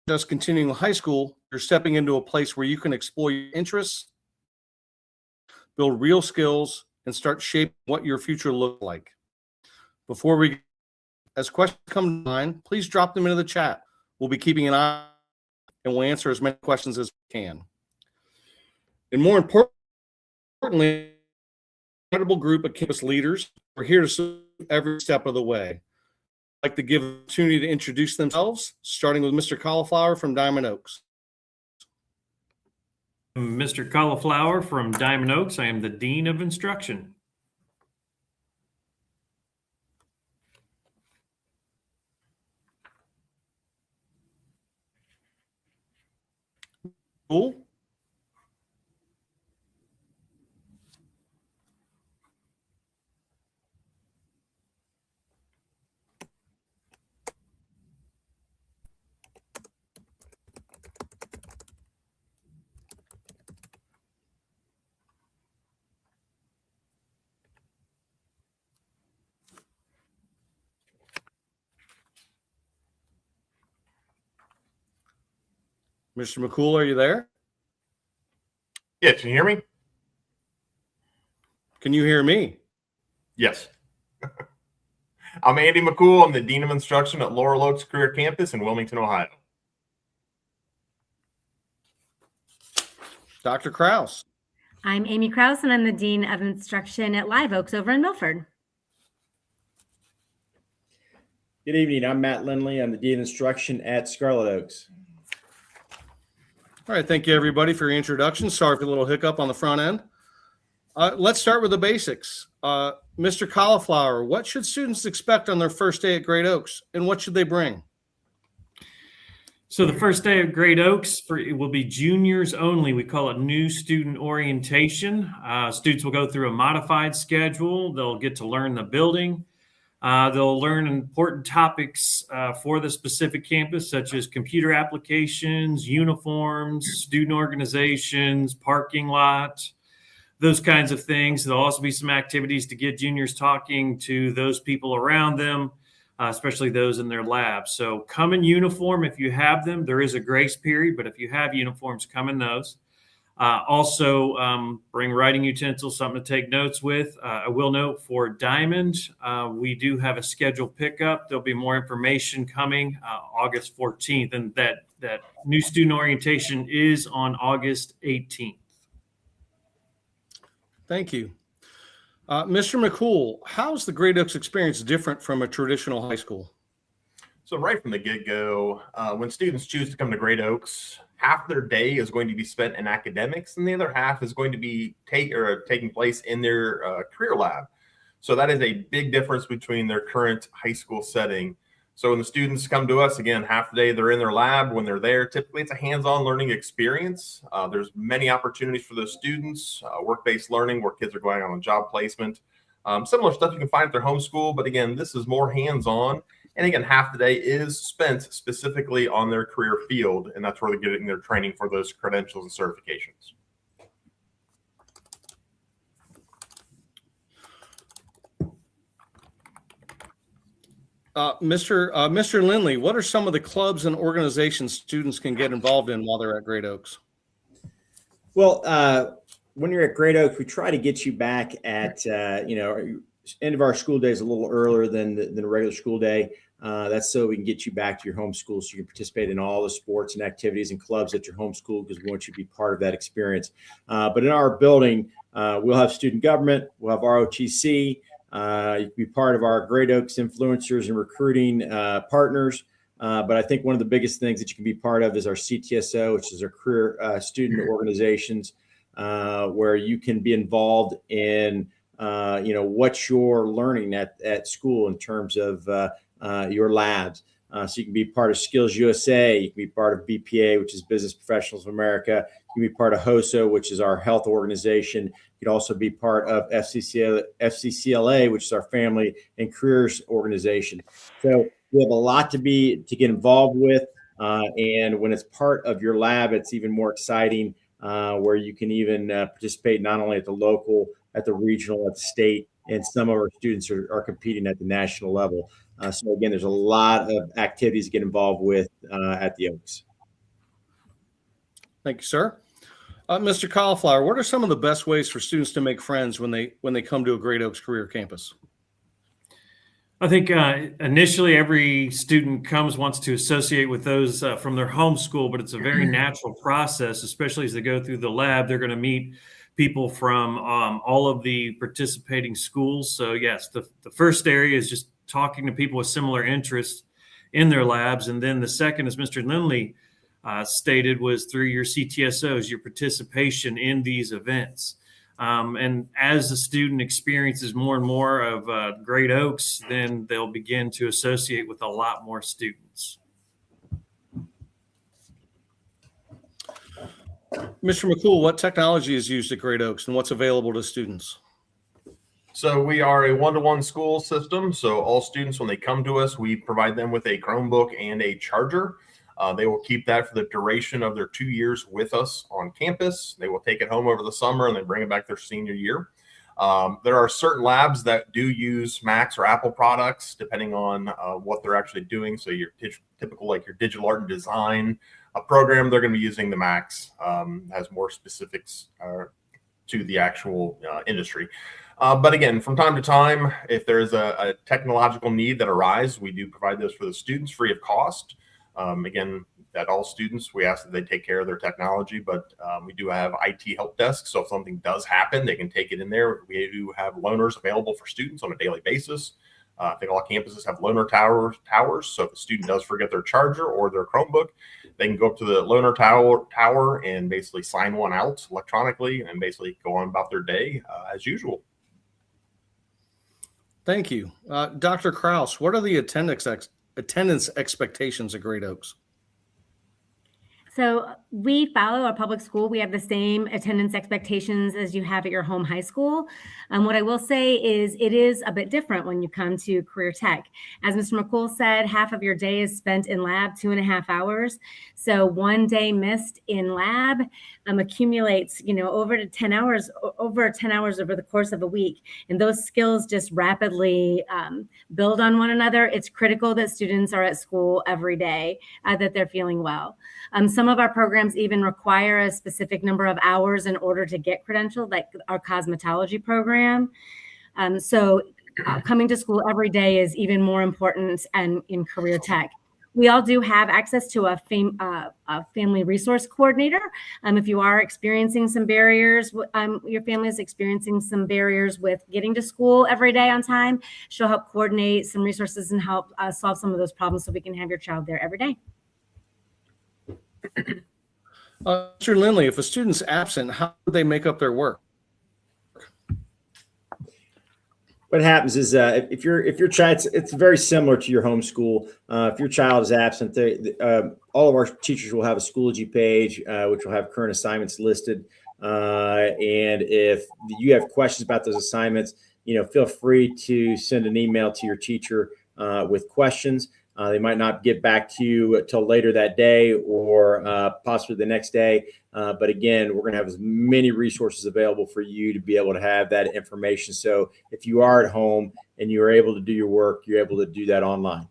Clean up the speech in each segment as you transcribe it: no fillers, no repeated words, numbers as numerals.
just continuing high school, you're stepping into a place where you can explore your interests, build real skills, and start shaping what your future looks like. Before we, as questions come to mind, please drop them into the chat. We'll be keeping an eye and we'll answer as many questions as we can. And more importantly, incredible group of campus leaders are here to serve every step of the way. I'd like to give an opportunity to introduce themselves, starting with Mr. Cauliflower from Diamond Oaks. Mr. Cauliflower from Diamond Oaks. I am the Dean of Instruction. Cool. Mr. McCool, are you there? Yeah, can you hear me? Can you hear me? Yes. I'm Andy McCool. I'm the Dean of Instruction at Laurel Oaks Career Campus in Wilmington, Ohio. Dr. Krause. I'm Amy Krause, and I'm the Dean of Instruction at Live Oaks over in Milford. Good evening. I'm Matt Lindley. I'm the Dean of Instruction at Scarlet Oaks. All right, thank you everybody for your introduction. Sorry for the little hiccup on the front end. Let's start with the basics. Mr. Cauliflower, what should students expect on their first day at Great Oaks, and what should they bring? So the first day of Great Oaks it will be juniors only. We call it new student orientation. Students will go through a modified schedule. They'll get to learn the building. They'll learn important topics for the specific campus, such as computer applications, uniforms, student organizations, parking lot, those kinds of things. There'll also be some activities to get juniors talking to those people around them, especially those in their labs. So come in uniform if you have them. There is a grace period, but if you have uniforms, come in those. Also, bring writing utensils, something to take notes with. I will note for Diamond, we do have a scheduled pickup. There'll be more information coming August 14th, and that new student orientation is on August 18th. Thank you. Mr. McCool, how's the Great Oaks experience different from a traditional high school? So right from the get-go, when students choose to come to Great Oaks, half their day is going to be spent in academics, and the other half is going to be taking place in their career lab. So that is a big difference between their current high school setting. So when the students come to us, again, half the day they're in their lab. When they're there, typically it's a hands-on learning experience. There's many opportunities for those students, work-based learning where kids are going on a job placement. Similar stuff you can find at their home school, but again, this is more hands-on. And again, half the day is spent specifically on their career field, and that's where they're getting their training for those credentials and certifications. Mr. Lindley, what are some of the clubs and organizations students can get involved in while they're at Great Oaks? Well, when you're at Great Oaks, we try to get you back at, end of our school days a little earlier than a regular school day. That's so we can get you back to your home school so you can participate in all the sports and activities and clubs at your home school, because we want you to be part of that experience. But in our building, we'll have student government, we'll have ROTC, you can be part of our Great Oaks influencers and recruiting partners. But I think one of the biggest things that you can be part of is our CTSO, which is our career student organizations, where you can be involved in what you're learning at school in terms of your labs. So you can be part of Skills USA, you can be part of BPA, which is Business Professionals of America. You can be part of HOSO, which is our health organization. You can also be part of FCCLA, which is our Family and Careers organization. So we have a lot to get involved with. And when it's part of your lab, it's even more exciting, where you can even participate not only at the local, at the regional, at the state, and some of our students are competing at the national level. So again, there's a lot of activities to get involved with at the Oaks. Thank you, sir. Mr. Cauliflower, what are some of the best ways for students to make friends when they come to a Great Oaks Career Campus? I think initially every student wants to associate with those from their home school, but it's a very natural process, especially as they go through the lab. They're going to meet people from all of the participating schools. So yes, the first area is just talking to people with similar interests in their labs. And then the second, as Mr. Lindley stated, was through your CTSOs, your participation in these events. And as the student experiences more and more of Great Oaks, then they'll begin to associate with a lot more students. Mr. McCool, what technology is used at Great Oaks and what's available to students? So we are a one-to-one school system. So all students, when they come to us, we provide them with a Chromebook and a charger. They will keep that for the duration of their 2 years with us on campus. They will take it home over the summer and then bring it back their senior year. There are certain labs that do use Macs or Apple products, depending on what they're actually doing. So your typical, like your digital art and design program, they're going to be using the Macs, has more specifics to the actual industry. But again, from time to time, if there's a technological need that arises, we do provide those for the students free of cost. Again, at all students, we ask that they take care of their technology, but we do have IT help desk. So if something does happen, they can take it in there. We do have loaners available for students on a daily basis. I think all campuses have loaner towers. So if a student does forget their charger or their Chromebook, they can go up to the loaner tower and basically sign one out electronically and basically go on about their day as usual. Thank you. Dr. Kraus, what are the attendance expectations at Great Oaks? So we follow a public school. We have the same attendance expectations as you have at your home high school. What I will say is it is a bit different when you come to Career Tech. As Mr. McCool said, half of your day is spent in lab, 2.5 hours. So 1 day missed in lab accumulates, over 10 hours over the course of a week. And those skills just rapidly build on one another. It's critical that students are at school every day, that they're feeling well. Some of our programs even require a specific number of hours in order to get credentialed, like our cosmetology program. So coming to school every day is even more important and in Career Tech. We all do have access to a family resource coordinator. If you are experiencing some barriers, your family is experiencing some barriers with getting to school every day on time, she'll help coordinate some resources and help solve some of those problems so we can have your child there every day. Mr. Lindley, if a student's absent, how do they make up their work? What happens is if your child, it's very similar to your home school. If your child is absent, all of our teachers will have a Schoology page, which will have current assignments listed. And if you have questions about those assignments, feel free to send an email to your teacher with questions. They might not get back to you till later that day or possibly the next day. But again, we're going to have as many resources available for you to be able to have that information. So if you are at home and you're able to do your work, you're able to do that online.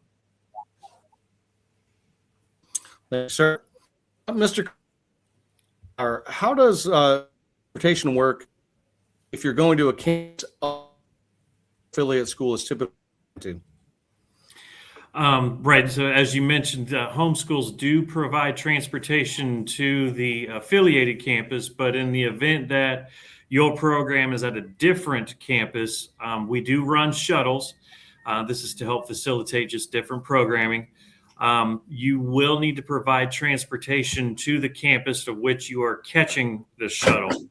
Thanks, sir. Mr. How does transportation work if you're going to a campus affiliate school is typically to? Right. So as you mentioned, home schools do provide transportation to the affiliated campus, but in the event that your program is at a different campus, we do run shuttles. This is to help facilitate just different programming. You will need to provide transportation to the campus to which you are catching the shuttle.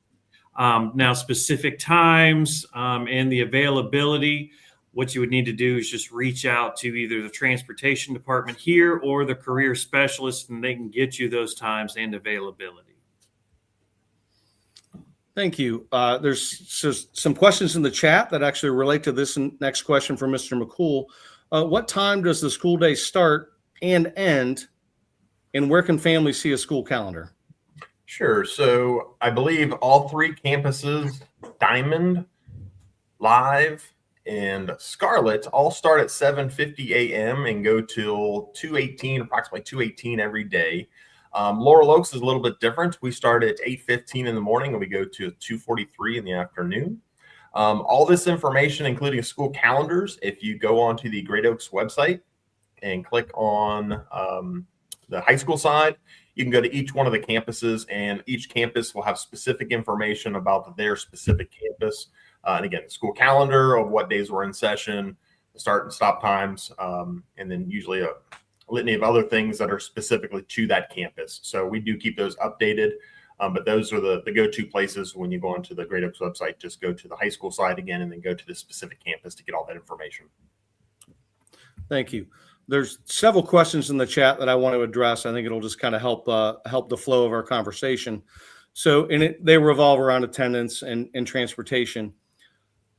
Now, specific times and the availability, what you would need to do is just reach out to either the transportation department here or the career specialist, and they can get you those times and availability. Thank you. There's some questions in the chat that actually relate to this next question from Mr. McCool. What time does the school day start and end, and where can families see a school calendar? Sure. So I believe all three campuses, Diamond, Live, and Scarlet, all start at 7:50 a.m. and go till 2:18, approximately 2:18 every day. Laurel Oaks is a little bit different. We start at 8:15 in the morning and we go to 2:43 in the afternoon. All this information, including school calendars, if you go onto the Great Oaks website and click on the high school side, you can go to each one of the campuses, and each campus will have specific information about their specific campus. And again, the school calendar of what days we're in session, start and stop times, and then usually a litany of other things that are specifically to that campus. So we do keep those updated, but those are the go-to places when you go onto the Great Oaks website. Just go to the high school side again and then go to the specific campus to get all that information. Thank you. There's several questions in the chat that I want to address. I think it'll just kind of help the flow of our conversation. So they revolve around attendance and transportation.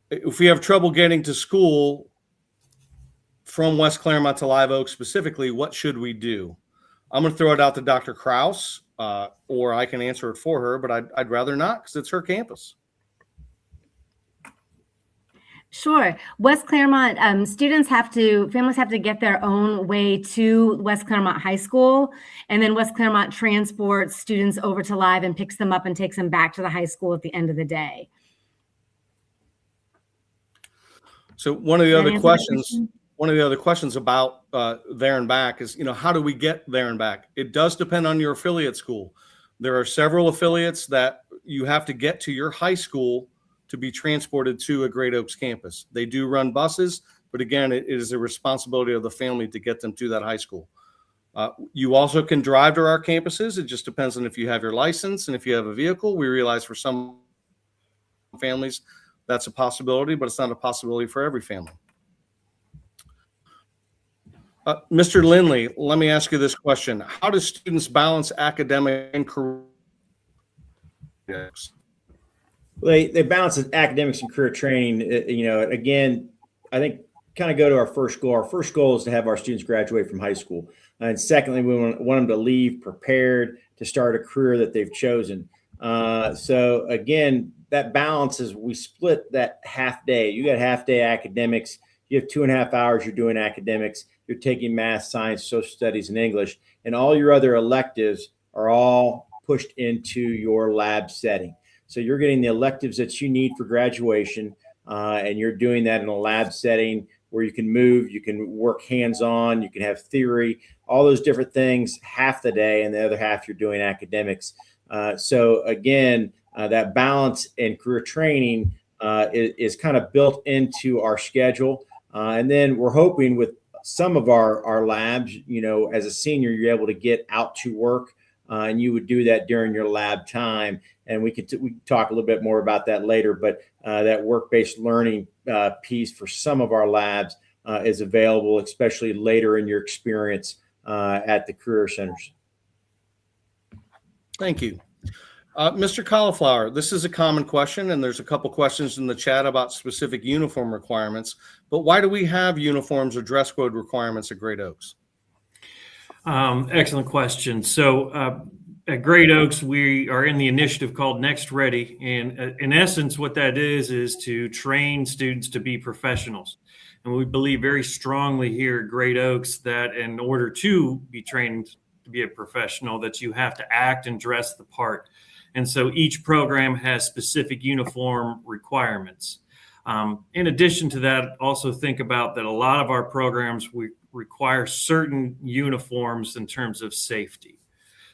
If we have trouble getting to school from West Claremont to Live Oak specifically, what should we do? I'm going to throw it out to Dr. Kraus, or I can answer it for her, but I'd rather not because it's her campus. Sure. West Claremont families have to get their own way to West Claremont High School, and then West Claremont transports students over to Live and picks them up and takes them back to the high school at the end of the day. So one of the other questions about there and back is, how do we get there and back? It does depend on your affiliate school. There are several affiliates that you have to get to your high school to be transported to a Great Oaks campus. They do run buses, but again, it is a responsibility of the family to get them to that high school. You also can drive to our campuses. It just depends on if you have your license and if you have a vehicle. We realize for some families that's a possibility, but it's not a possibility for every family. Mr. Lindley, let me ask you this question. How do students balance academic and career? They balance academics and career training. Again, I think kind of go to our first goal. Our first goal is to have our students graduate from high school. And secondly, we want them to leave prepared to start a career that they've chosen. So again, that balance is we split that half day. You got half day academics. You have 2.5 hours you're doing academics. You're taking math, science, social studies, and English. And all your other electives are all pushed into your lab setting. So you're getting the electives that you need for graduation, and you're doing that in a lab setting where you can move, you can work hands-on, you can have theory, all those different things half the day, and the other half you're doing academics. So again, that balance in career training is kind of built into our schedule. And then we're hoping with some of our labs, as a senior, you're able to get out to work, and you would do that during your lab time. And we can talk a little bit more about that later, but that work-based learning piece for some of our labs is available, especially later in your experience at the career centers. Thank you. Mr. Cauliflower, this is a common question, and there's a couple questions in the chat about specific uniform requirements, but why do we have uniforms or dress code requirements at Great Oaks? Excellent question. So at Great Oaks, we are in the initiative called Next Ready. And in essence, what that is to train students to be professionals. And we believe very strongly here at Great Oaks that in order to be trained to be a professional, that you have to act and dress the part. And so each program has specific uniform requirements. In addition to that, also think about that a lot of our programs, we require certain uniforms in terms of safety.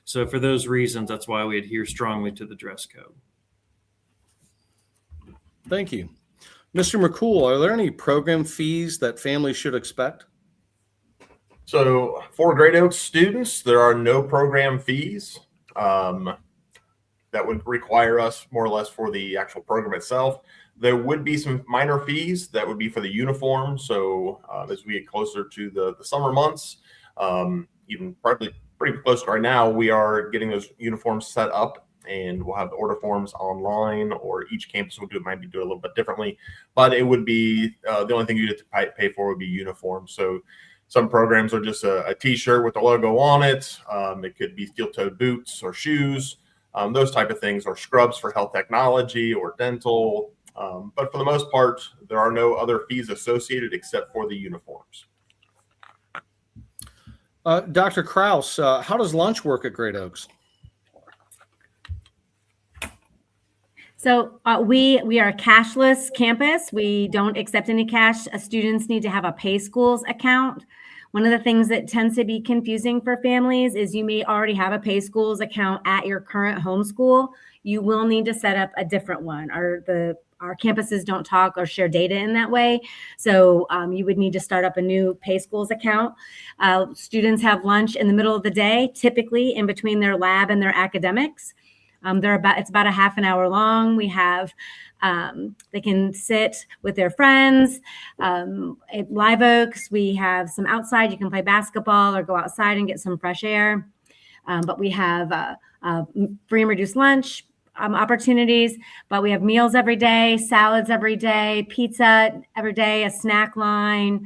So for those reasons, that's why we adhere strongly to the dress code. Thank you. Mr. McCool, are there any program fees that families should expect? So for Great Oaks students, there are no program fees that would require us more or less for the actual program itself. There would be some minor fees that would be for the uniform. So as we get closer to the summer months, even probably pretty close to right now, we are getting those uniforms set up, and we'll have the order forms online, or each campus will might do it a little bit differently. But it would be the only thing you have to pay for would be uniforms. So some programs are just a T-shirt with the logo on it. It could be steel-toed boots or shoes, those type of things, or scrubs for health technology or dental. But for the most part, there are no other fees associated except for the uniforms. Dr. Kraus, how does lunch work at Great Oaks? So we are a cashless campus. We don't accept any cash. Students need to have a Pay Schools account. One of the things that tends to be confusing for families is you may already have a Pay Schools account at your current homeschool. You will need to set up a different one. Our campuses don't talk or share data in that way. So you would need to start up a new Pay Schools account. Students have lunch in the middle of the day, typically in between their lab and their academics. It's about a half an hour long. We have, they can sit with their friends. At Live Oaks, we have some outside. You can play basketball or go outside and get some fresh air. But we have free and reduced lunch opportunities, but we have meals every day, salads every day, pizza every day, a snack line.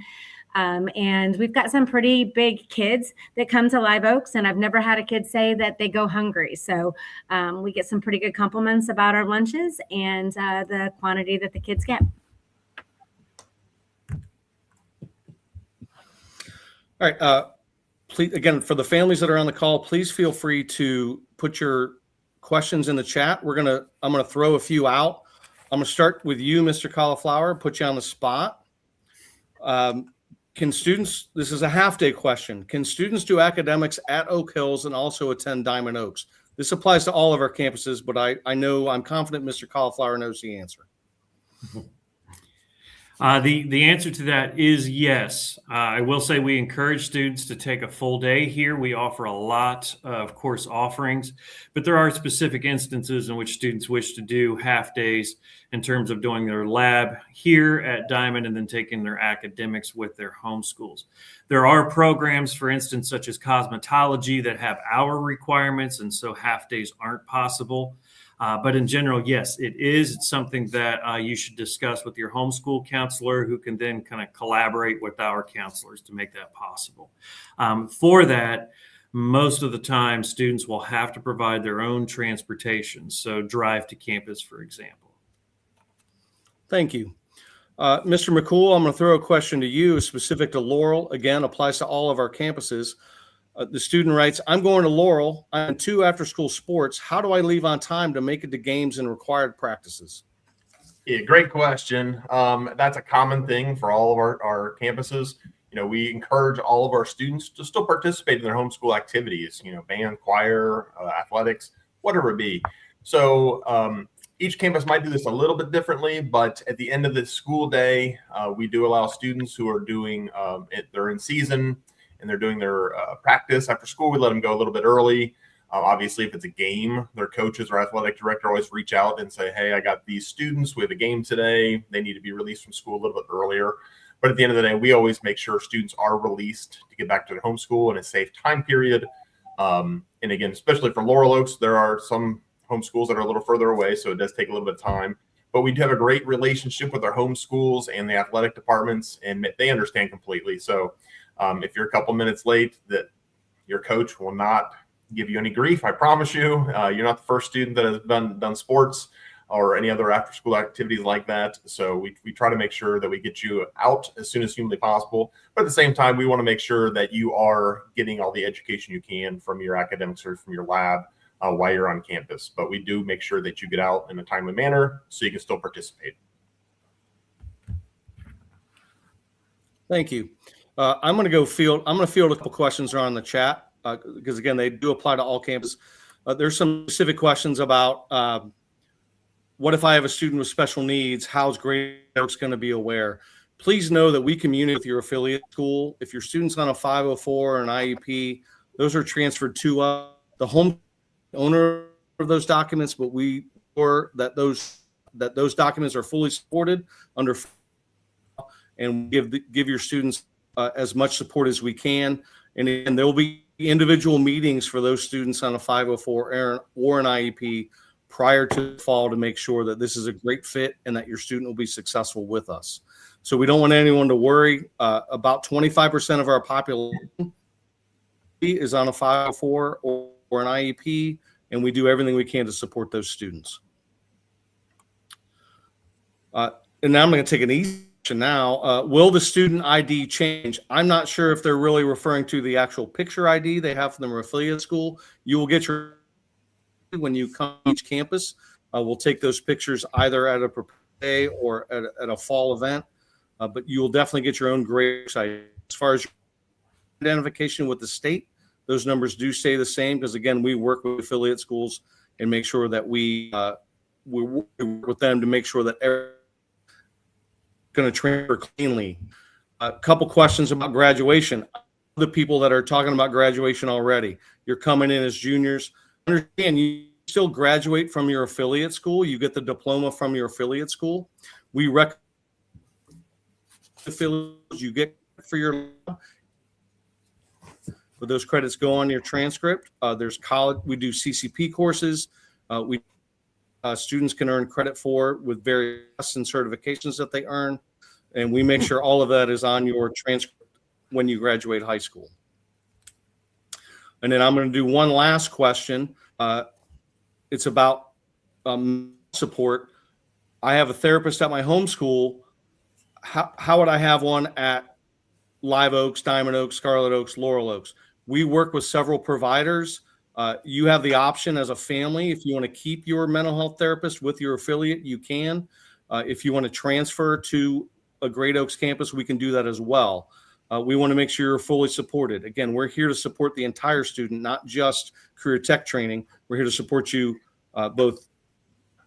And we've got some pretty big kids that come to Live Oaks, and I've never had a kid say that they go hungry. So we get some pretty good compliments about our lunches and the quantity that the kids get. All right. Please, again, for the families that are on the call, please feel free to put your questions in the chat. I'm gonna throw a few out. I'm gonna start with you, Mr. Cauliflower, put you on the spot. Can students, this is a half-day question, can students do academics at Oak Hills and also attend Diamond Oaks? This applies to all of our campuses, but I'm confident Mr. Cauliflower knows the answer. The answer to that is yes. I will say we encourage students to take a full day here. We offer a lot of course offerings, but there are specific instances in which students wish to do half days in terms of doing their lab here at Diamond and then taking their academics with their home schools. There are programs, for instance, such as cosmetology that have hour requirements, and so half days aren't possible. But in general, yes, it's something that you should discuss with your homeschool counselor, who can then kind of collaborate with our counselors to make that possible. For that, most of the time, students will have to provide their own transportation. So drive to campus, for example. Thank you. Mr. McCool, I'm going to throw a question to you specific to Laurel. Again, applies to all of our campuses. The student writes, I'm going to Laurel. I'm in 2 after-school sports. How do I leave on time to make it to games and required practices? Yeah, great question. That's a common thing for all of our campuses. We encourage all of our students to still participate in their homeschool activities, band, choir, athletics, whatever it be. So each campus might do this a little bit differently, but at the end of the school day, we do allow students who are doing they're in season and they're doing their practice after school. We let them go a little bit early. Obviously, if it's a game, their coaches or athletic director always reach out and say, hey, I got these students. We have a game today. They need to be released from school a little bit earlier. But at the end of the day, we always make sure students are released to get back to their home school in a safe time period. And again, especially for Laurel Oaks, there are some home schools that are a little further away, so it does take a little bit of time. But we do have a great relationship with our home schools and the athletic departments, and they understand completely. So if you're a couple minutes late, that your coach will not give you any grief. I promise you. You're not the first student that has done sports or any other after school activities like that. So we try to make sure that we get you out as soon as humanly possible. But at the same time, we want to make sure that you are getting all the education you can from your academics or from your lab while you're on campus. But we do make sure that you get out in a timely manner so you can still participate. Thank you. I'm going to field a couple questions around the chat because again, they do apply to all campuses. There's some specific questions about what if I have a student with special needs? How's Great Oaks going to be aware? Please know that we communicate with your affiliate school. If your student's on a 504 or an IEP, those are transferred to us, the home owner of those documents, but that those documents are fully supported under, and give your students as much support as we can. And there will be individual meetings for those students on a 504 or an IEP prior to the fall to make sure that this is a great fit and that your student will be successful with us. So we don't want anyone to worry. About 25% of our population is on a 504 or an IEP, and we do everything we can to support those students. And now I'm going to take an easy now. Will the student ID change? I'm not sure if they're really referring to the actual picture ID they have from their affiliate school. You will get your when you come to each campus. We'll take those pictures either at a day or at a fall event, but you will definitely get your own grade ID. As far as identification with the state, those numbers do stay the same because, again, we work with affiliate schools and make sure that we work with them to make sure that everyone's going to transfer cleanly. A couple questions about graduation. The people that are talking about graduation already, you're coming in as juniors. Understand you still graduate from your affiliate school. You get the diploma from your affiliate school. We recommend affiliates you get for your but those credits go on your transcript. There's college. We do CCP courses. Students can earn credit for with various tests and certifications that they earn, and we make sure all of that is on your transcript when you graduate high school. And then I'm going to do one last question. It's about support. I have a therapist at my home school. How would I have one at Live Oaks, Diamond Oaks, Scarlet Oaks, Laurel Oaks? We work with several providers. You have the option as a family, if you want to keep your mental health therapist with your affiliate, you can. If you want to transfer to a Great Oaks campus, we can do that as well. We want to make sure you're fully supported. Again, we're here to support the entire student, not just career tech training. We're here to support you both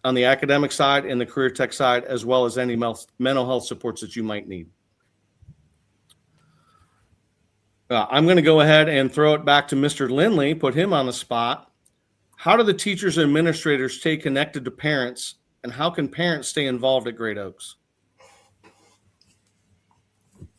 on the academic side and the career tech side, as well as any mental health supports that you might need. I'm going to go ahead and throw it back to Mr. Lindley, put him on the spot. How do the teachers and administrators stay connected to parents, and how can parents stay involved at Great Oaks?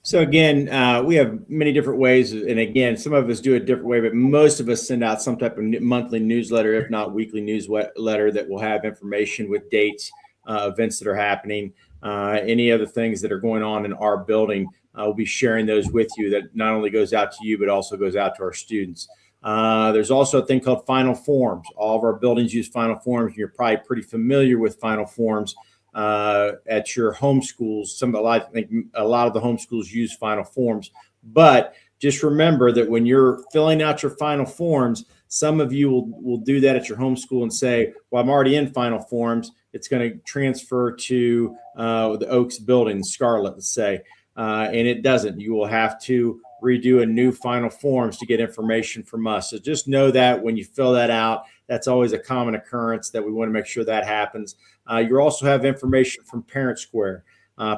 So again, we have many different ways, and again, some of us do it a different way, but most of us send out some type of monthly newsletter, if not weekly newsletter, that will have information with dates, events that are happening, any other things that are going on in our building. We'll be sharing those with you. That not only goes out to you, but also goes out to our students. There's also a thing called Final Forms. All of our buildings use Final Forms. You're probably pretty familiar with Final Forms at your home schools. I think a lot of the home schools use Final Forms, but just remember that when you're filling out your Final Forms, some of you will do that at your home school and say, well, I'm already in Final Forms. It's going to transfer to the Oaks building, Scarlet, let's say, and it doesn't. You will have to redo a new Final Forms to get information from us. So just know that when you fill that out, that's always a common occurrence that we want to make sure that happens. You also have information from Parent Square.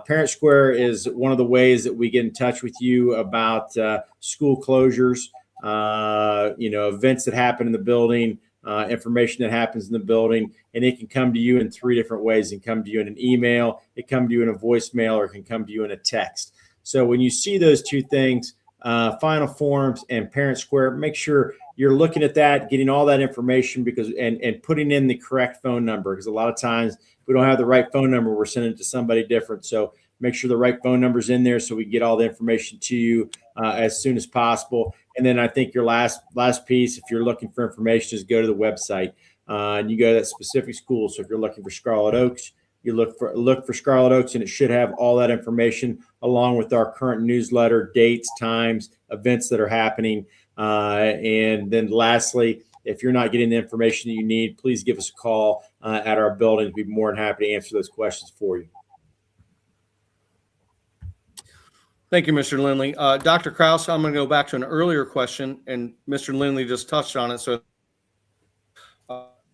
Parent Square is one of the ways that we get in touch with you about school closures, events that happen in the building, information that happens in the building, and it can come to you in 3 different ways. It can come to you in an email, it can come to you in a voicemail, or it can come to you in a text. So when you see those 2 things, Final Forms and Parent Square, make sure you're looking at that, getting all that information, because and putting in the correct phone number, because a lot of times if we don't have the right phone number, we're sending it to somebody different. So make sure the right phone number's in there so we get all the information to you as soon as possible. And then I think your last piece, if you're looking for information, is go to the website and you go to that specific school. So if you're looking for Scarlet Oaks, you look for Scarlet Oaks, and it should have all that information along with our current newsletter, dates, times, events that are happening. And then lastly, if you're not getting the information that you need, please give us a call at our building. We'd be more than happy to answer those questions for you. Thank you, Mr. Lindley. Dr. Krause, I'm going to go back to an earlier question, and Mr. Lindley just touched on it. So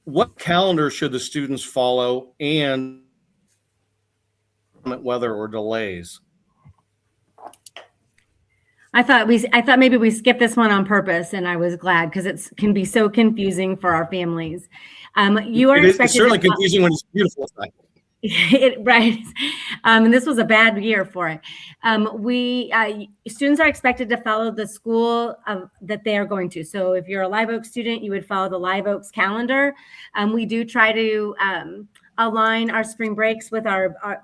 what calendar should the students follow, and weather or delays? I thought maybe we skipped this one on purpose, and I was glad, because it can be so confusing for our families. You are expected. It's certainly confusing when it's beautiful. Right. And this was a bad year for it. Students are expected to follow the school that they are going to. So if you're a Live Oaks student, you would follow the Live Oaks calendar. We do try to align our spring breaks with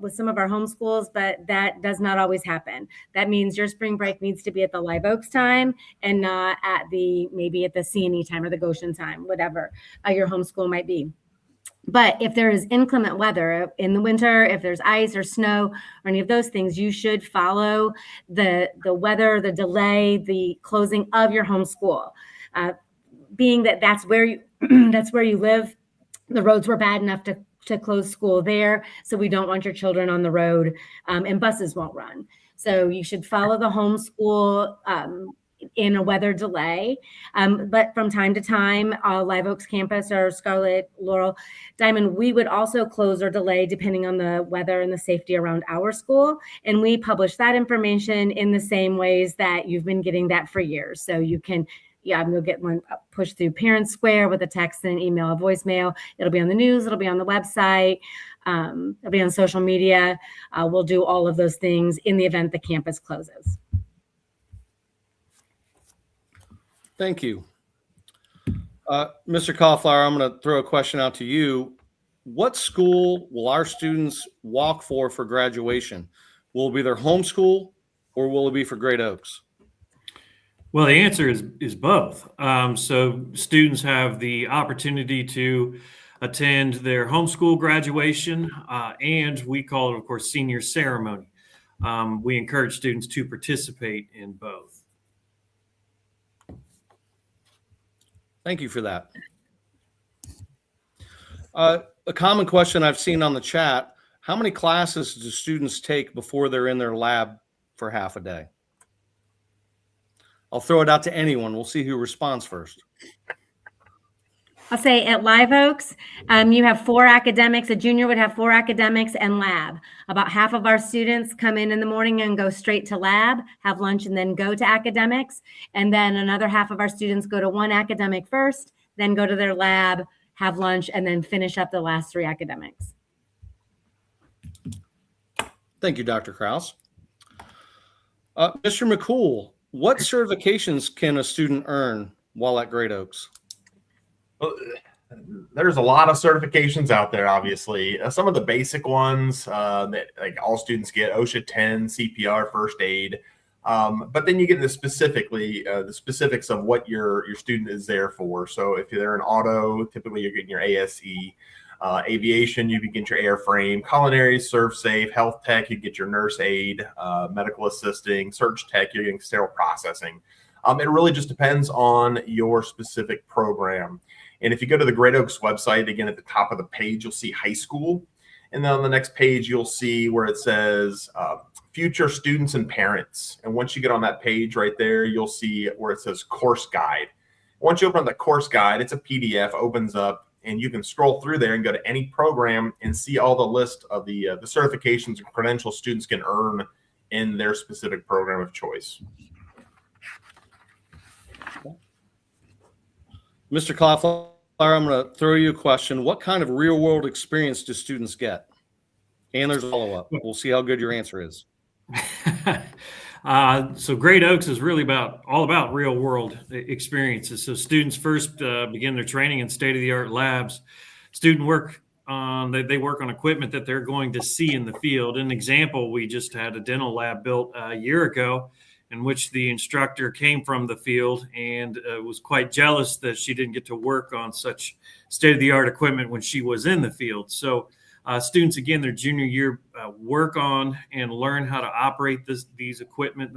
with some of our home schools, but that does not always happen. That means your spring break needs to be at the Live Oaks time and not maybe at the C&E time or the Goshen time, whatever your home school might be. But if there is inclement weather in the winter, if there's ice or snow or any of those things, you should follow the weather, the delay, the closing of your homeschool. Being that that's where you that's where you live, the roads were bad enough to close school there, so we don't want your children on the road, and buses won't run. So you should follow the homeschool in a weather delay. But from time to time, Live Oaks campus or Scarlet, Laurel, Diamond, we would also close or delay depending on the weather and the safety around our school. And we publish that information in the same ways that you've been getting that for years. So you can, you'll get one pushed through Parent Square with a text and an email, a voicemail. It'll be on the news. It'll be on the website. It'll be on social media. We'll do all of those things in the event the campus closes. Thank you. Mr. Cauliflower, I'm going to throw a question out to you. What school will our students walk for graduation? Will it be their homeschool or will it be for Great Oaks? Well, the answer is both. So students have the opportunity to attend their homeschool graduation, and we call it, of course, senior ceremony. We encourage students to participate in both. Thank you for that. A common question I've seen on the chat, how many classes do students take before they're in their lab for half a day? I'll throw it out to anyone. We'll see who responds first. I'll say at Live Oaks, you have 4 academics. A junior would have 4 academics and lab. About half of our students come in the morning and go straight to lab, have lunch, and then go to academics. And then another half of our students go to 1 academic first, then go to their lab, have lunch, and then finish up the last 3 academics. Thank you, Dr. Krause. Mr. McCool, what certifications can a student earn while at Great Oaks? Well, there's a lot of certifications out there, obviously. Some of the basic ones that like all students get, OSHA 10, CPR, first aid. But then you get into the specifics of what your student is there for. So if you're in auto, typically you're getting your ASE. Aviation, you can get your airframe. Culinary, serve safe. Health tech, you get your nurse aid. Medical assisting. Search tech, you're getting sterile processing. It really just depends on your specific program. And if you go to the Great Oaks website, again, at the top of the page, you'll see high school. And then on the next page, you'll see where it says future students and parents. And once you get on that page right there, you'll see where it says course guide. Once you open up the course guide, it's a PDF, opens up, and you can scroll through there and go to any program and see all the list of the certifications and credentials students can earn in their specific program of choice. Mr. Cauliflower, I'm going to throw you a question. What kind of real world experience do students get? And there's a follow-up. We'll see how good your answer is. So Great Oaks is really all about real world experiences. So students first begin their training in state-of-the-art labs. They work on equipment that they're going to see in the field. An example, we just had a dental lab built a year ago in which the instructor came from the field and was quite jealous that she didn't get to work on such state-of-the-art equipment when she was in the field. So students, again, their junior year, work on and learn how to operate this equipment.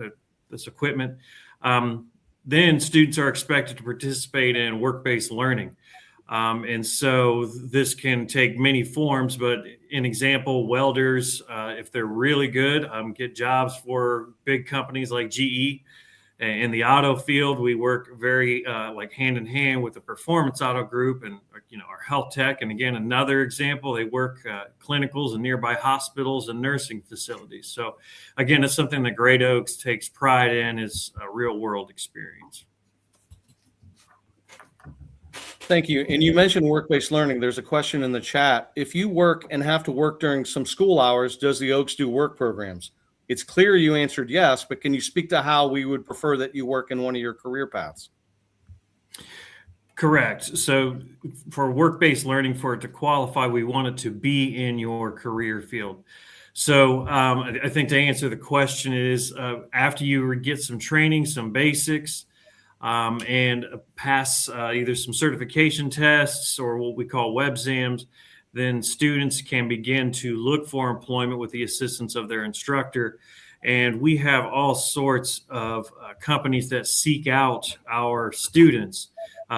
Then students are expected to participate in work-based learning. And so this can take many forms, but an example, welders, if they're really good, get jobs for big companies like GE. In the auto field, we work very hand in hand with the Performance Auto Group and our health tech. And again, another example, they work clinicals in nearby hospitals and nursing facilities. So again, it's something that Great Oaks takes pride in, is a real world experience. Thank you. And you mentioned work-based learning. There's a question in the chat. If you work and have to work during some school hours, does the Oaks do work programs? It's clear you answered yes, but can you speak to how we would prefer that you work in one of your career paths? Correct. So for work-based learning, for it to qualify, we want it to be in your career field. So I think to answer the question is after you get some training, some basics, and pass either some certification tests or what we call web exams, then students can begin to look for employment with the assistance of their instructor. And we have all sorts of companies that seek out our students.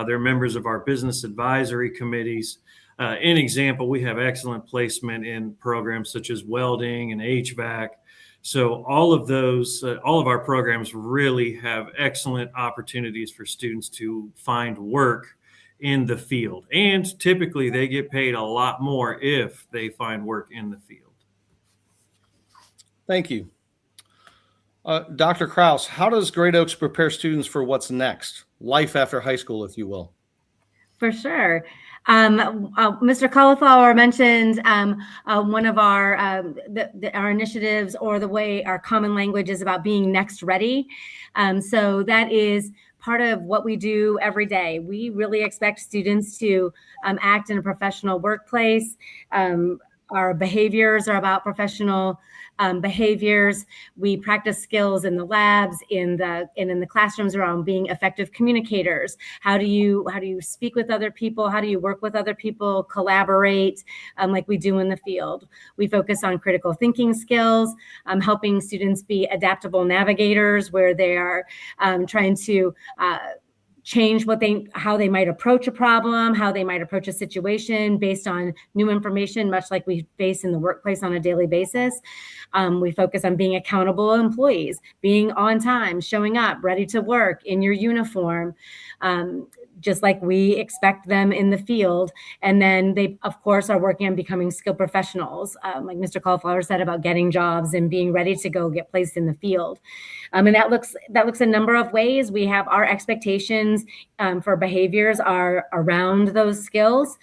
They're members of our business advisory committees. In example, we have excellent placement in programs such as welding and HVAC. So all of those, all of our programs really have excellent opportunities for students to find work in the field. And typically they get paid a lot more if they find work in the field. Thank you. Dr. Kraus, how does Great Oaks prepare students for what's next? Life after high school, if you will. For sure. Mr. Cauliflower mentioned one of our initiatives, or the way our common language is about being next ready. So that is part of what we do every day. We really expect students to act in a professional workplace. Our behaviors are about professional behaviors. We practice skills in the labs, in the classrooms around being effective communicators. How do you speak with other people? How do you work with other people? Collaborate, like we do in the field. We focus on critical thinking skills, helping students be adaptable navigators, where they are trying to change how they might approach a problem, how they might approach a situation based on new information, much like we face in the workplace on a daily basis. We focus on being accountable employees, being on time, showing up, ready to work in your uniform, just like we expect them in the field. And then they, of course, are working on becoming skilled professionals, like Mr. Cauliflower said, about getting jobs and being ready to go get placed in the field. And that looks a number of ways. We have our expectations for behaviors are around those skills.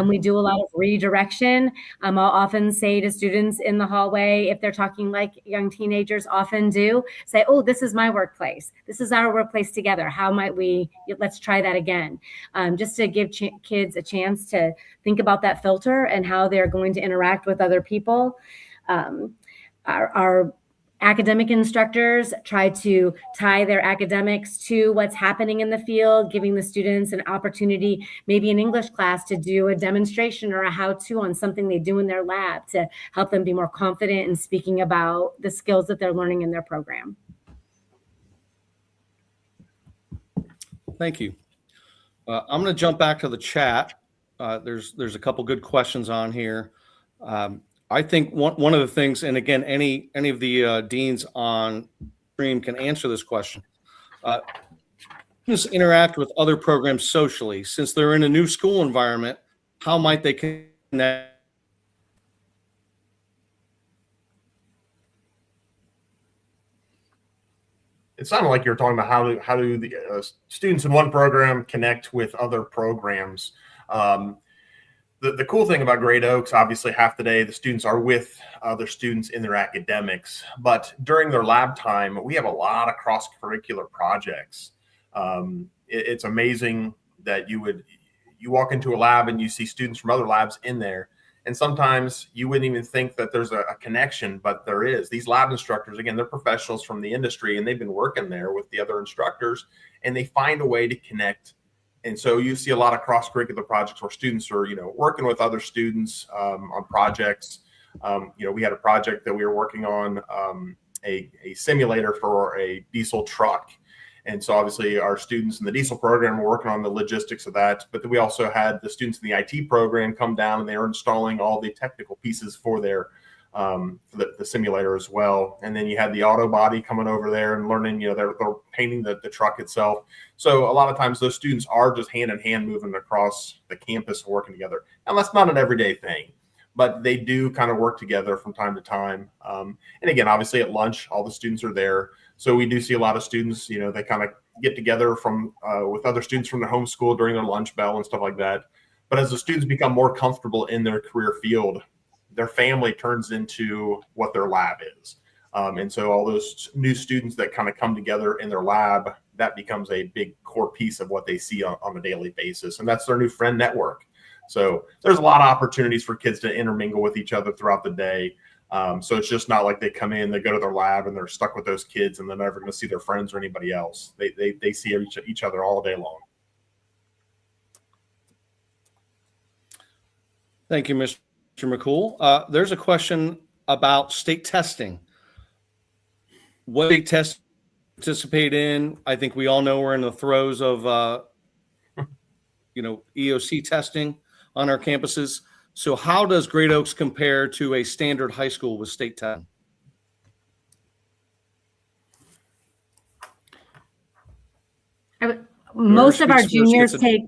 We do a lot of redirection. I'll often say to students in the hallway, if they're talking like young teenagers often do, say, oh, this is my workplace. This is our workplace together. How might let's try that again. Just to give kids a chance to think about that filter and how they're going to interact with other people. Our academic instructors try to tie their academics to what's happening in the field, giving the students an opportunity, maybe in English class, to do a demonstration or a how-to on something they do in their lab to help them be more confident in speaking about the skills that they're learning in their program. Thank you. I'm going to jump back to the chat. There's a couple good questions on here. I think one of the things, and again, any of the deans on stream can answer this question. Students interact with other programs socially. Since they're in a new school environment, how might they connect? It sounded like you were talking about how do the students in one program connect with other programs. The cool thing about Great Oaks, obviously half the day the students are with other students in their academics, but during their lab time, we have a lot of cross-curricular projects. It's amazing that you walk into a lab and you see students from other labs in there. And sometimes you wouldn't even think that there's a connection, but there is. These lab instructors, again, they're professionals from the industry, and they've been working there with the other instructors, and they find a way to connect. And so you see a lot of cross-curricular projects where students are, working with other students on projects. We had a project that we were working on, a simulator for a diesel truck. And so obviously our students in the diesel program were working on the logistics of that. But then we also had the students in the IT program come down, and they were installing all the technical pieces for their the simulator as well. And then you had the auto body coming over there and learning, they're painting the truck itself. So a lot of times those students are just hand in hand moving across the campus and working together. And that's not an everyday thing, but they do kind of work together from time to time. And again, obviously at lunch, all the students are there. So we do see a lot of students, they kind of get together with other students from their home school during their lunch bell and stuff like that. But as the students become more comfortable in their career field, their family turns into what their lab is. And so all those new students that kind of come together in their lab, that becomes a big core piece of what they see on a daily basis. And that's their new friend network. So there's a lot of opportunities for kids to intermingle with each other throughout the day. So it's just not like they come in, they go to their lab, and they're stuck with those kids, and they're never going to see their friends or anybody else. They see each other all day long. Thank you, Mr. McCool. There's a question about state testing. What state test participate in? I think we all know we're in the throes of, EOC testing on our campuses. So how does Great Oaks compare to a standard high school with state testing? Most of our speaks first juniors gets a- take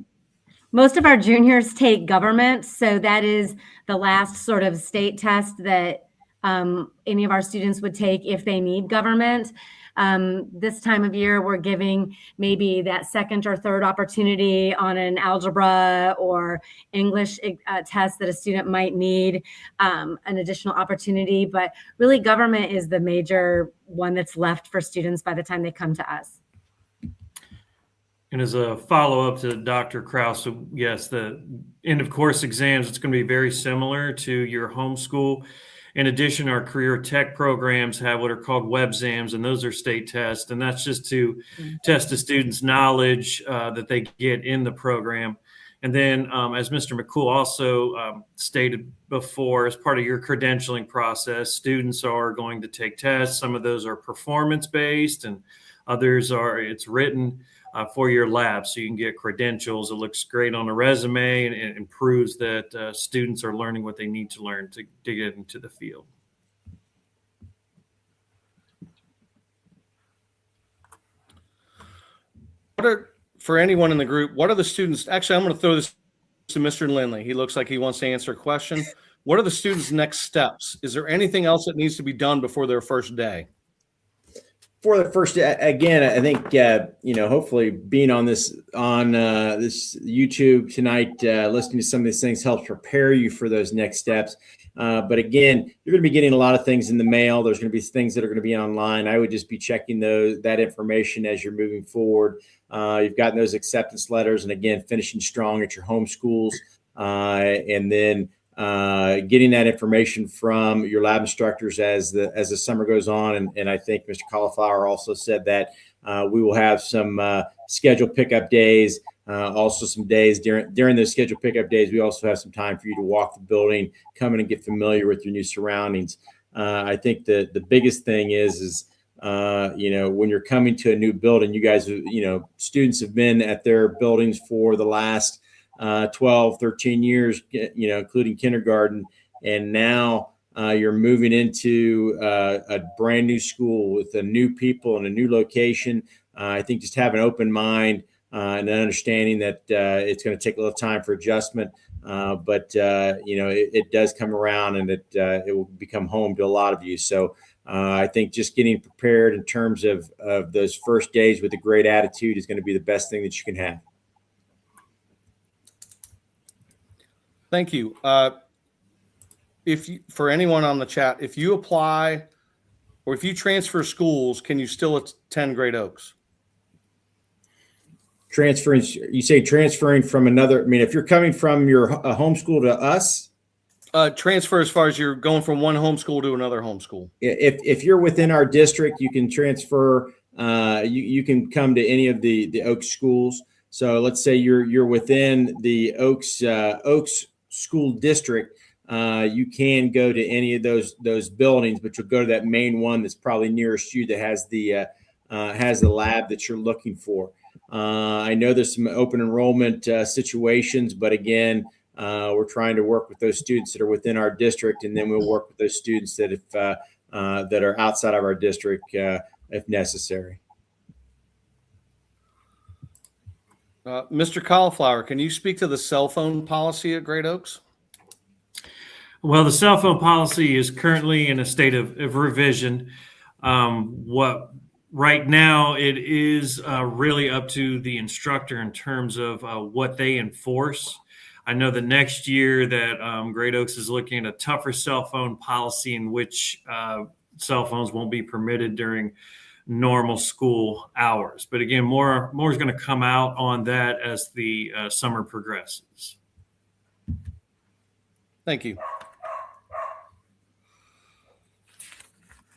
Most of our juniors take government, so that is the last sort of state test that any of our students would take if they need government. This time of year, we're giving maybe that second or third opportunity on an algebra or English test that a student might need an additional opportunity. But really, government is the major one that's left for students by the time they come to us. And as a follow-up to Dr. Krause, so yes, the end of course exams, it's going to be very similar to your homeschool. In addition, our career tech programs have what are called web exams, and those are state tests. And that's just to test the students' knowledge that they get in the program. And then, as Mr. McCool also stated before, as part of your credentialing process, students are going to take tests. Some of those are performance-based, and others are, it's written for your lab, so you can get credentials. It looks great on a resume, and it proves that students are learning what they need to learn to get into the field. For anyone in the group, what are the students? Actually, I'm going to throw this to Mr. Lindley. He looks like he wants to answer a question. What are the students' next steps? Is there anything else that needs to be done before their first day? For the first, again, I think hopefully being on this YouTube tonight, listening to some of these things helps prepare you for those next steps. But again, you're going to be getting a lot of things in the mail. There's going to be things that are going to be online. I would just be checking that information as you're moving forward. You've gotten those acceptance letters, and again, finishing strong at your home schools, and then getting that information from your lab instructors as the summer goes on. And I think Mr. Cauliflower also said that we will have some scheduled pickup days, also some days during those scheduled pickup days. We also have some time for you to walk the building, come in and get familiar with your new surroundings. I think the biggest thing is when you're coming to a new building, you guys, students have been at their buildings for the last 12, 13 years, including kindergarten. And now you're moving into a brand new school with a new people and a new location. I think just have an open mind and an understanding that it's going to take a little time for adjustment. But it does come around, and it will become home to a lot of you. So I think just getting prepared in terms of those first days with a great attitude is going to be the best thing that you can have. Thank you. For anyone on the chat, if you apply or if you transfer schools, can you still attend Great Oaks? Transferring, you say transferring from another, I mean, if you're coming from your homeschool to us? Transfer as far as you're going from one homeschool to another homeschool. If you're within our district, you can transfer, you can come to any of the Oaks schools. So let's say you're within the Oaks school district, you can go to any of those buildings, but you'll go to that main one that's probably nearest you that has the lab that you're looking for. I know there's some open enrollment situations, but again, we're trying to work with those students that are within our district, and then we'll work with those students that that are outside of our district if necessary. Mr. Cauliflower, can you speak to the cell phone policy at Great Oaks? Well, the cell phone policy is currently in a state of revision. Right now, it is really up to the instructor in terms of what they enforce. I know that next year that Great Oaks is looking at a tougher cell phone policy in which cell phones won't be permitted during normal school hours. But again, more is going to come out on that as the summer progresses. Thank you.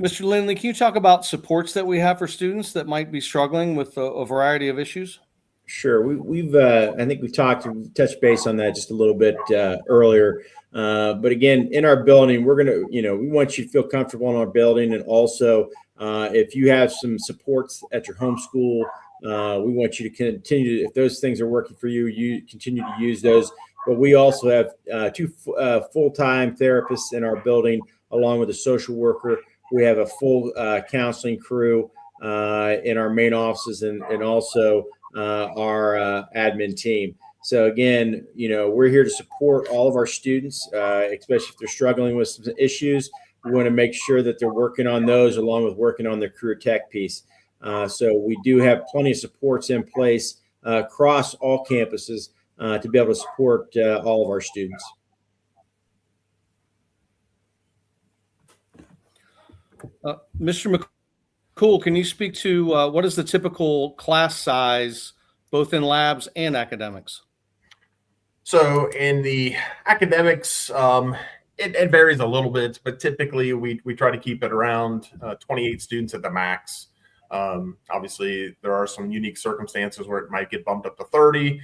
Mr. Lindley, can you talk about supports that we have for students that might be struggling with a variety of issues? Sure. We've I think we've touched base on that just a little bit earlier. But again, in our building, we're going to, we want you to feel comfortable in our building. And also, if you have some supports at your home school, we want you to continue, if those things are working for you, you continue to use those. But we also have two full-time therapists in our building, along with a social worker. We have a full counseling crew in our main offices, and also our admin team. So again, we're here to support all of our students, especially if they're struggling with some issues. We want to make sure that they're working on those along with working on their career tech piece. So we do have plenty of supports in place across all campuses to be able to support all of our students. Mr. McCool, can you speak to what is the typical class size, both in labs and academics? So in the academics, it varies a little bit, but typically we try to keep it around 28 students at the max. Obviously, there are some unique circumstances where it might get bumped up to 30.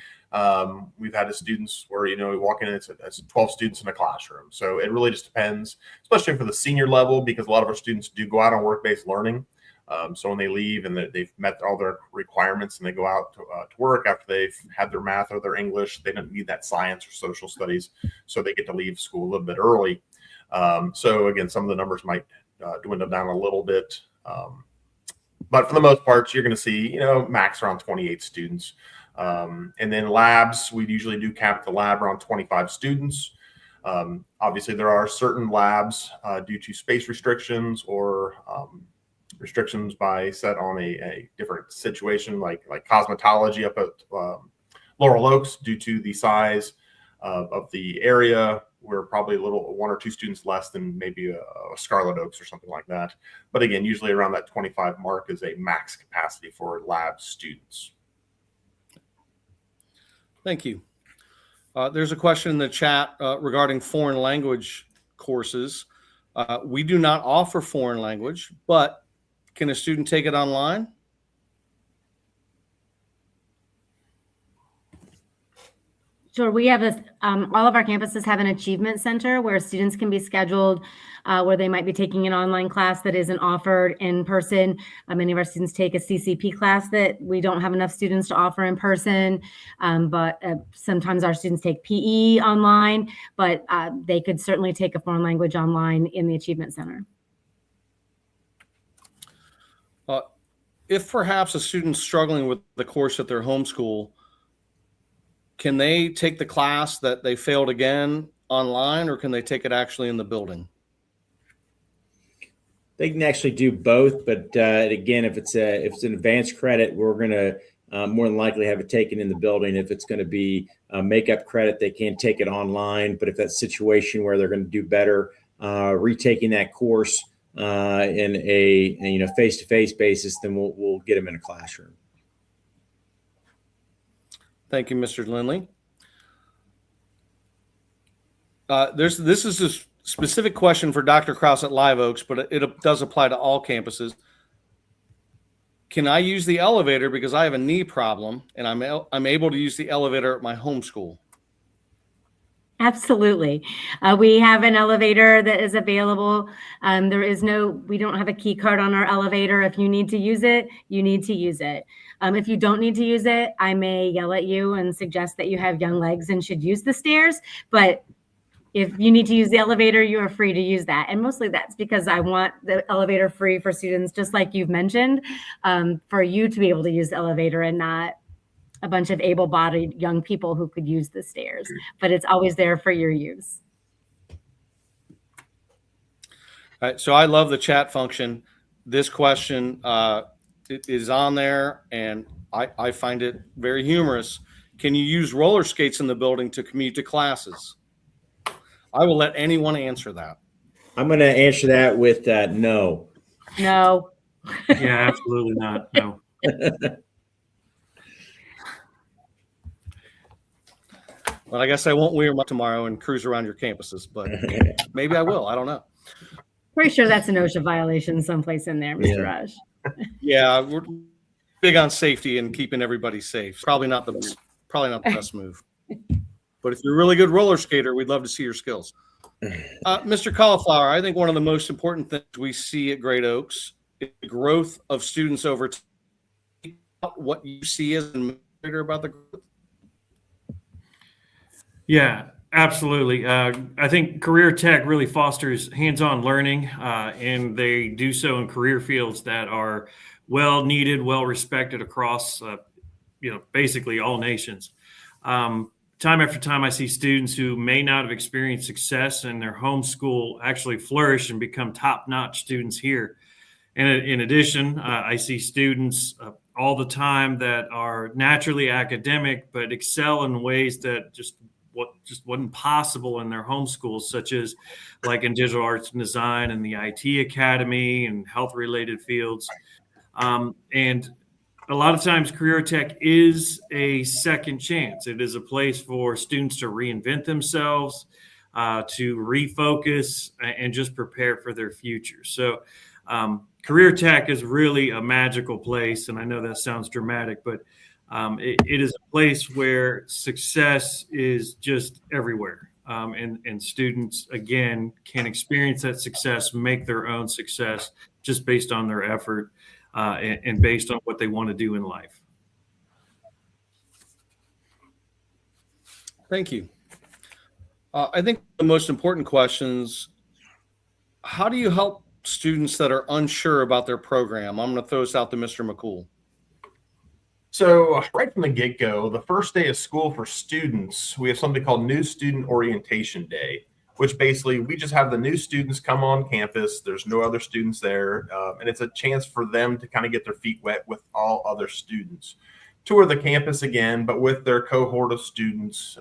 We've had students where, we walk in, it's 12 students in a classroom. So it really just depends, especially for the senior level, because a lot of our students do go out on work-based learning. So when they leave and they've met all their requirements and they go out to work after they've had their math or their English, they don't need that science or social studies. So they get to leave school a little bit early. So again, some of the numbers might dwindle down a little bit. But for the most part, you're going to see, max around 28 students. And then labs, we usually do cap the lab around 25 students. Obviously, there are certain labs due to space restrictions or restrictions by set on a different situation, like cosmetology up at Laurel Oaks, due to the size of the area. We're probably one or two students less than maybe a Scarlet Oaks or something like that. But again, usually around that 25 mark is a max capacity for lab students. Thank you. There's a question in the chat regarding foreign language courses. We do not offer foreign language, but can a student take it online? Sure. We have all of our campuses have an achievement center where students can be scheduled, where they might be taking an online class that isn't offered in person. Many of our students take a CCP class that we don't have enough students to offer in person, but sometimes our students take PE online, but they could certainly take a foreign language online in the achievement center. If perhaps a student's struggling with the course at their home school, can they take the class that they failed again online, or can they take it actually in the building? They can actually do both, but again, if it's an advanced credit, we're going to more than likely have it taken in the building. If it's going to be a makeup credit, they can take it online. But if that's a situation where they're going to do better retaking that course in a face-to-face basis, then we'll get them in a classroom. Thank you, Mr. Lindley. This is a specific question for Dr. Krause at Live Oaks, but it does apply to all campuses. Can I use the elevator because I have a knee problem and I'm able to use the elevator at my home school? Absolutely. We have an elevator that is available. We don't have a key card on our elevator. If you need to use it, you need to use it. If you don't need to use it, I may yell at you and suggest that you have young legs and should use the stairs. But if you need to use the elevator, you are free to use that. And mostly that's because I want the elevator free for students, just like you've mentioned, for you to be able to use the elevator and not a bunch of able-bodied young people who could use the stairs. But it's always there for your use. All right, so I love the chat function. This question it is on there, and I find it very humorous. Can you use roller skates in the building to commute to classes? I will let anyone answer that. I'm going to answer that with no. No. Yeah, absolutely not. No. Well, I guess I won't wear them tomorrow and cruise around your campuses, but maybe I will. I don't know. Pretty sure that's an OSHA violation someplace in there, Mr. Raj. Yeah, big on safety and keeping everybody safe. Probably not the best move. But if you're a really good roller skater, we'd love to see your skills. Mr. Cauliflower, I think one of the most important things we see at Great Oaks is the growth of students over time. What you see as an administrator about the growth? Yeah, absolutely. I think career tech really fosters hands-on learning, and they do so in career fields that are well needed, well respected across, basically all nations. Time after time, I see students who may not have experienced success in their home school actually flourish and become top-notch students here. And in addition, I see students all the time that are naturally academic, but excel in ways that just wasn't possible in their home schools, such as like in digital arts and design and the IT academy and health-related fields. And a lot of times career tech is a second chance. It is a place for students to reinvent themselves, to refocus and just prepare for their future. So career tech is really a magical place. And I know that sounds dramatic, but it is a place where success is just everywhere. And students, again, can experience that success, make their own success just based on their effort. And based on what they want to do in life. Thank you. I think the most important questions, how do you help students that are unsure about their program? I'm going to throw this out to Mr. McCool. So right from the get-go, the first day of school for students, we have something called New Student Orientation Day, which basically we just have the new students come on campus. There's no other students there. And it's a chance for them to kind of get their feet wet with all other students. Tour the campus again, but with their cohort of students,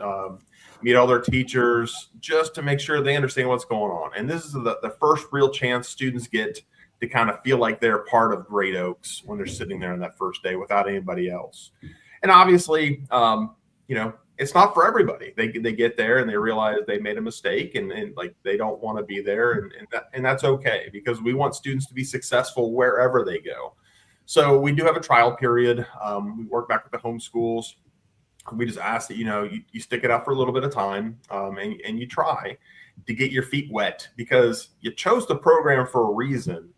meet all their teachers, just to make sure they understand what's going on. And this is the first real chance students get to kind of feel like they're part of Great Oaks when they're sitting there on that first day without anybody else. And obviously, it's not for everybody. They get there and they realize they made a mistake and like they don't want to be there. And that's okay, because we want students to be successful wherever they go. So we do have a trial period. We work back with the home schools. We just ask that, you stick it out for a little bit of time and you try to get your feet wet, because you chose the program for a reason.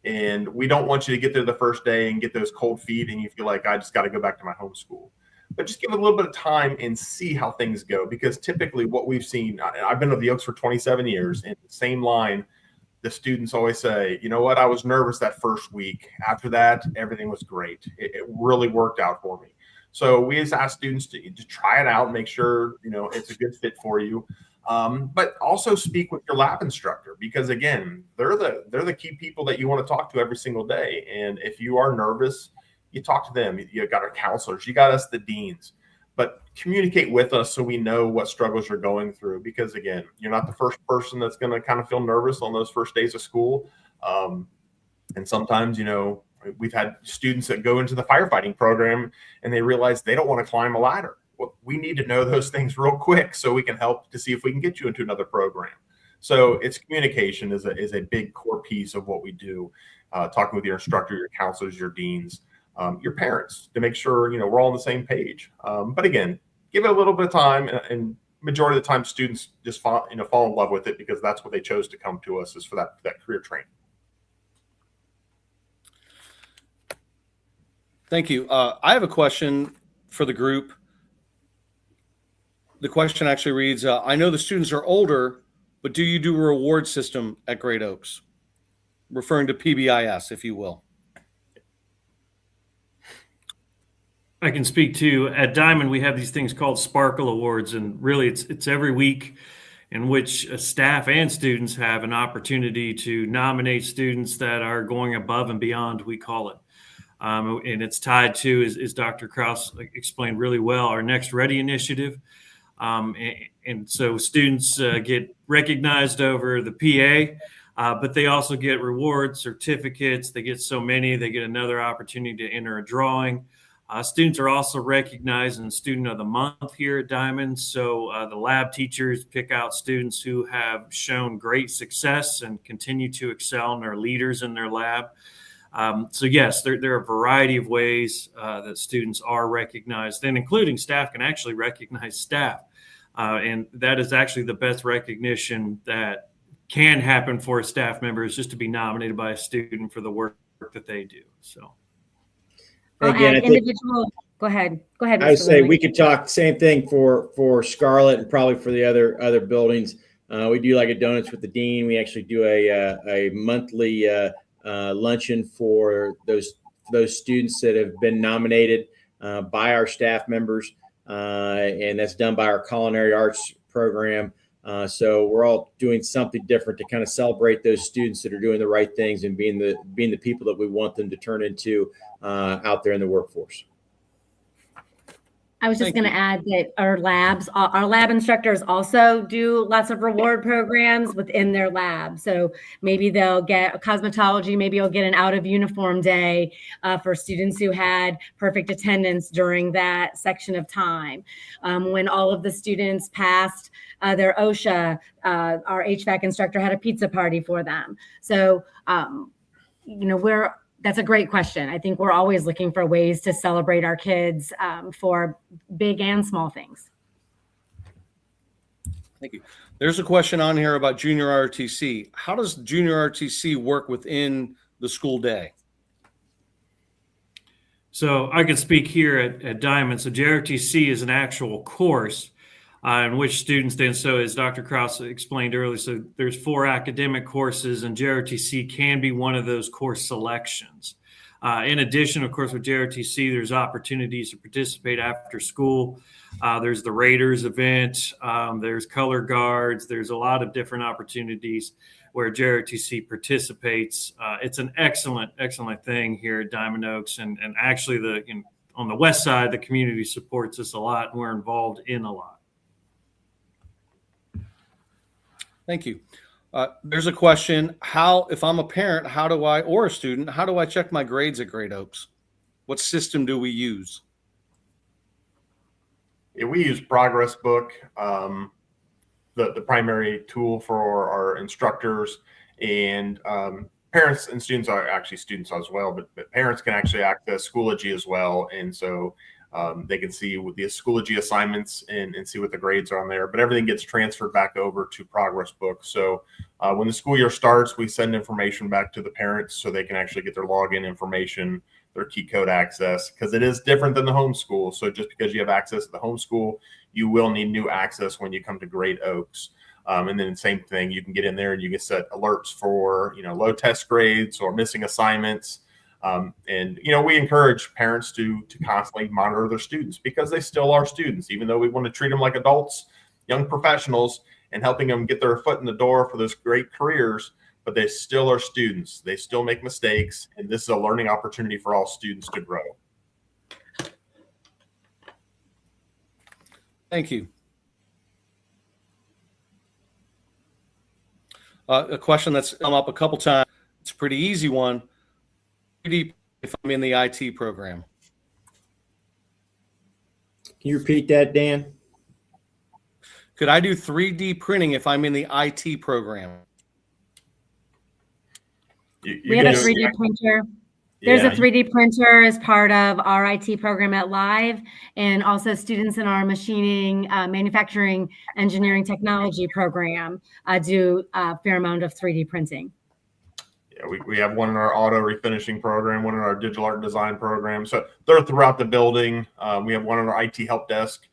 And we don't want you to get there the first day and get those cold feet and you feel like I just got to go back to my home school. But just give it a little bit of time and see how things go. Because typically what we've seen, I've been with the Oaks for 27 years, and the same line, the students always say, you know what, I was nervous that first week. After that, everything was great. It really worked out for me. So we just ask students to try it out and make sure, it's a good fit for you. But also speak with your lab instructor, because again, they're the key people that you want to talk to every single day. And if you are nervous, you talk to them. You got our counselors, you got us, the deans, but communicate with us so we know what struggles you're going through. Because again, you're not the first person that's going to kind of feel nervous on those first days of school. And sometimes, we've had students that go into the firefighting program and they realize they don't want to climb a ladder. Well, we need to know those things real quick so we can help to see if we can get you into another program. So it's communication is a big core piece of what we do. Talking with your instructor, your counselors, your deans, your parents, to make sure we're all on the same page. But again, give it a little bit of time, and majority of the time students just fall in love with it, because that's what they chose to come to us, is for that career training. Thank you. I have a question for the group. The question actually reads, I know the students are older, but do you do a reward system at Great Oaks? Referring to PBIS, if you will. I can speak to, at Diamond, we have these things called Sparkle Awards, and really it's every week in which staff and students have an opportunity to nominate students that are going above and beyond, we call it. And it's tied to, as Dr. Krause explained really well, our Next Ready initiative. And so students get recognized over the PA, but they also get reward certificates. They get so many, they get another opportunity to enter a drawing. Students are also recognized in Student of the Month here at Diamond. So the lab teachers pick out students who have shown great success and continue to excel and are leaders in their lab. So yes, there are a variety of ways that students are recognized, and including staff can actually recognize staff. And that is actually the best recognition that can happen for a staff member, is just to be nominated by a student for the work that they do. So I'll Again, add I think individual. Go ahead. Go ahead, I would Mr. say Lindley. we could talk same thing for Scarlett and probably for the other buildings. We do like a donuts with the dean. We actually do a monthly luncheon for those students that have been nominated by our staff members, and that's done by our culinary arts program. So we're all doing something different to kind of celebrate those students that are doing the right things and being the people that we want them to turn into out there in the workforce. I was just Thank going to you. add that our lab instructors also do lots of reward programs within their lab. So maybe they'll get a cosmetology, maybe you'll get an out of uniform day for students who had perfect attendance during that section of time. When all of the students passed their OSHA, our HVAC instructor had a pizza party for them. So, that's a great question. I think we're always looking for ways to celebrate our kids for big and small things. Thank you. There's a question on here about junior ROTC. How does junior ROTC work within the school day? So I can speak here at Diamond. So JRTC is an actual course in which students then, so as Dr. Krause explained earlier, so there's 4 academic courses, and JRTC can be one of those course selections. In addition, of course, with JRTC, there's opportunities to participate after school. There's the Raiders event, there's color guards, there's a lot of different opportunities where JRTC participates. It's an excellent thing here at Diamond Oaks, and actually on the west side, the community supports us a lot, and we're involved in a lot. Thank you. There's a question. If I'm a parent, or a student, how do I check my grades at Great Oaks? What system do we use? Yeah, we use Progress Book, the primary tool for our instructors, and parents and students are actually students as well, but parents can actually access Schoology as well. And so they can see with the Schoology assignments and see what the grades are on there, but everything gets transferred back over to Progress Book. So when the school year starts, we send information back to the parents so they can actually get their login information, their key code access, because it is different than the homeschool. So just because you have access to the homeschool, you will need new access when you come to Great Oaks. And then same thing, you can get in there and you can set alerts for, low test grades or missing assignments. And we encourage parents to constantly monitor their students, because they still are students, even though we want to treat them like adults, young professionals, and helping them get their foot in the door for those great careers. But they still are students. They still make mistakes, and this is a learning opportunity for all students to grow. Thank you. A question that's come up a couple times. It's a pretty easy one. If I'm in the IT program. Can you repeat that, Dan? Could I do 3D printing if I'm in the IT program? We have a 3D printer. There's a 3D printer as part of our IT program at Live, and also students in our machining, manufacturing, engineering technology program do a fair amount of 3D printing. Yeah, we have one in our auto refinishing program, one in our digital art design program. So they're throughout the building. We have one on our IT help desk.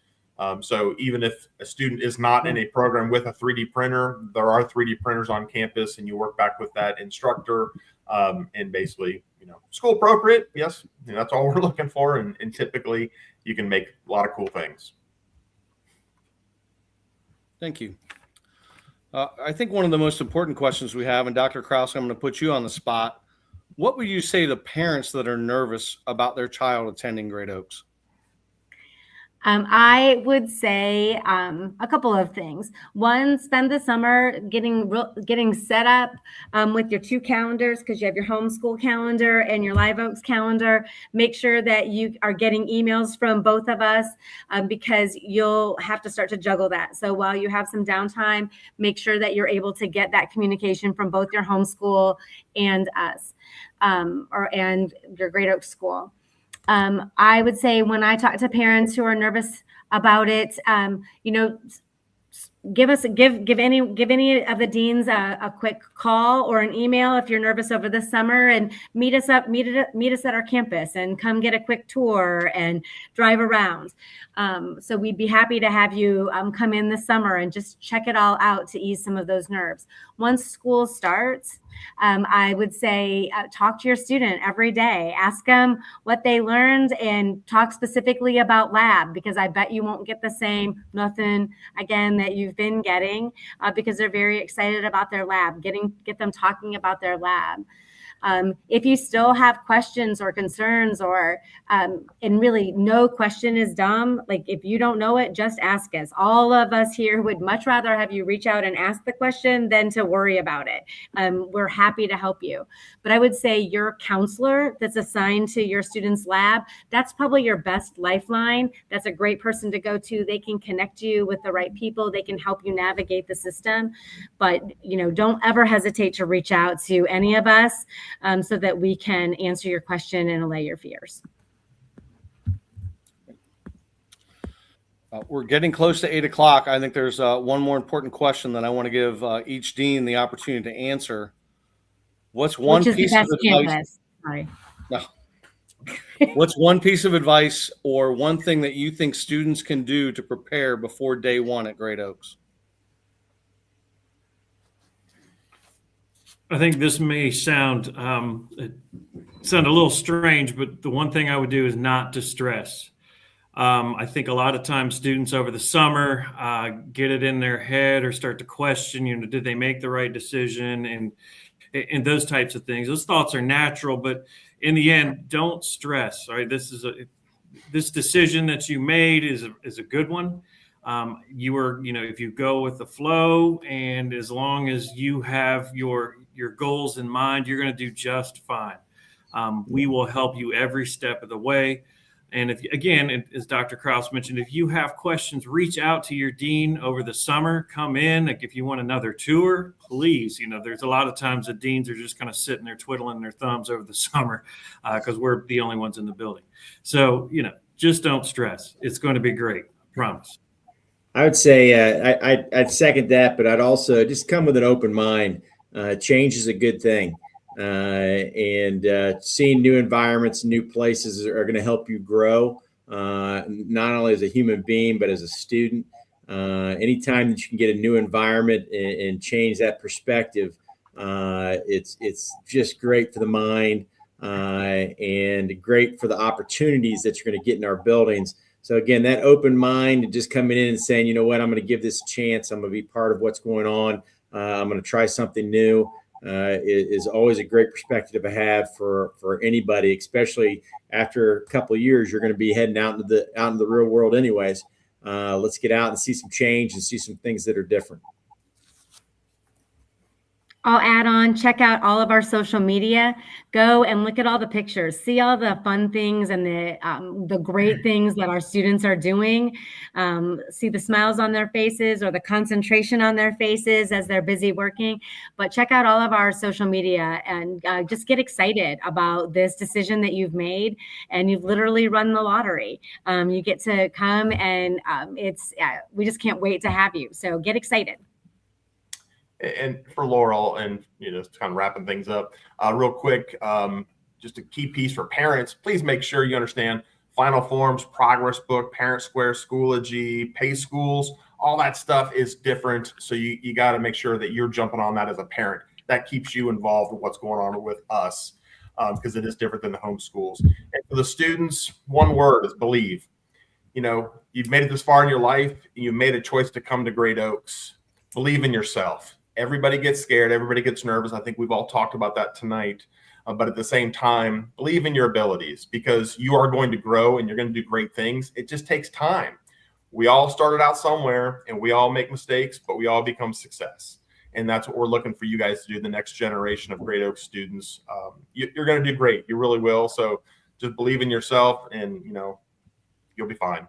So even if a student is not in a program with a 3D printer, there are 3D printers on campus, and you work back with that instructor, and basically, school appropriate. Yes, that's all we're looking for. And typically you can make a lot of cool things. Thank you. I think one of the most important questions we have, and Dr. Krause, I'm going to put you on the spot. What would you say to parents that are nervous about their child attending Great Oaks? I would say a couple of things. One, spend the summer getting set up with your two calendars, because you have your homeschool calendar and your Live Oaks calendar. Make sure that you are getting emails from both of us because you'll have to start to juggle that. So while you have some downtime, make sure that you're able to get that communication from both your homeschool and us, and your Great Oaks school. I would say when I talk to parents who are nervous about it, give any of the deans a quick call or an email if you're nervous over the summer, and meet us at our campus and come get a quick tour and drive around. So we'd be happy to have you come in this summer and just check it all out to ease some of those nerves. Once school starts, I would say talk to your student every day. Ask them what they learned and talk specifically about lab, because I bet you won't get the same nothing again that you've been getting because they're very excited about their lab. Get them talking about their lab. If you still have questions or concerns, or and really no question is dumb, like if you don't know it, just ask us. All of us here would much rather have you reach out and ask the question than to worry about it. We're happy to help you. But I would say your counselor that's assigned to your student's lab, that's probably your best lifeline. That's a great person to go to. They can connect you with the right people. They can help you navigate the system. But don't ever hesitate to reach out to any of us so that we can answer your question and allay your fears. We're getting close to 8 o'clock. I think there's one more important question that I want to give each dean the opportunity to answer. What's one piece of advice? Sorry. No. What's one piece of advice or one thing that you think students can do to prepare before day one at Great Oaks? I think this may sound a little strange, but the one thing I would do is not to stress. I think a lot of times students over the summer get it in their head or start to question, did they make the right decision, and those types of things. Those thoughts are natural, but in the end, don't stress. All right, this decision that you made is a good one. If you go with the flow, and as long as you have your goals in mind, you're going to do just fine. We will help you every step of the way. And as Dr. Kraus mentioned, if you have questions, reach out to your dean over the summer. Come in. Like if you want another tour, please. There's a lot of times that deans are just kind of sitting there twiddling their thumbs over the summer because we're the only ones in the building. So, just don't stress. It's going to be great. I promise. I would say I'd second that, but I'd also just come with an open mind. Change is a good thing. And seeing new environments, new places are going to help you grow, not only as a human being, but as a student. Anytime that you can get a new environment and change that perspective, it's just great for the mind and great for the opportunities that you're going to get in our buildings. So again, that open mind and just coming in and saying, you know what, I'm going to give this a chance. I'm going to be part of what's going on. I'm going to try something new. Is always a great perspective to have for anybody, especially after a couple of years. You're going to be heading out into the real world anyways. Let's get out and see some change and see some things that are different. I'll add on, check out all of our social media. Go and look at all the pictures. See all the fun things and the great things that our students are doing. See the smiles on their faces or the concentration on their faces as they're busy working. But check out all of our social media and just get excited about this decision that you've made. And you've literally run the lottery. You get to come and we just can't wait to have you. So get excited. And for Laurel, and just kind of wrapping things up real quick, just a key piece for parents, please make sure you understand final forms, progress book, parent square, Schoology, pay schools, all that stuff is different. So you got to make sure that you're jumping on that as a parent. That keeps you involved with what's going on with us because it is different than the home schools. And for the students, one word is believe. You've made it this far in your life, and you've made a choice to come to Great Oaks. Believe in yourself. Everybody gets scared. Everybody gets nervous. I think we've all talked about that tonight. but at the same time, believe in your abilities, because you are going to grow and you're going to do great things. It just takes time. We all started out somewhere and we all make mistakes, but we all become success. And that's what we're looking for you guys to do, the next generation of Great Oaks students. You're going to do great. You really will. So just believe in yourself and, you'll be fine.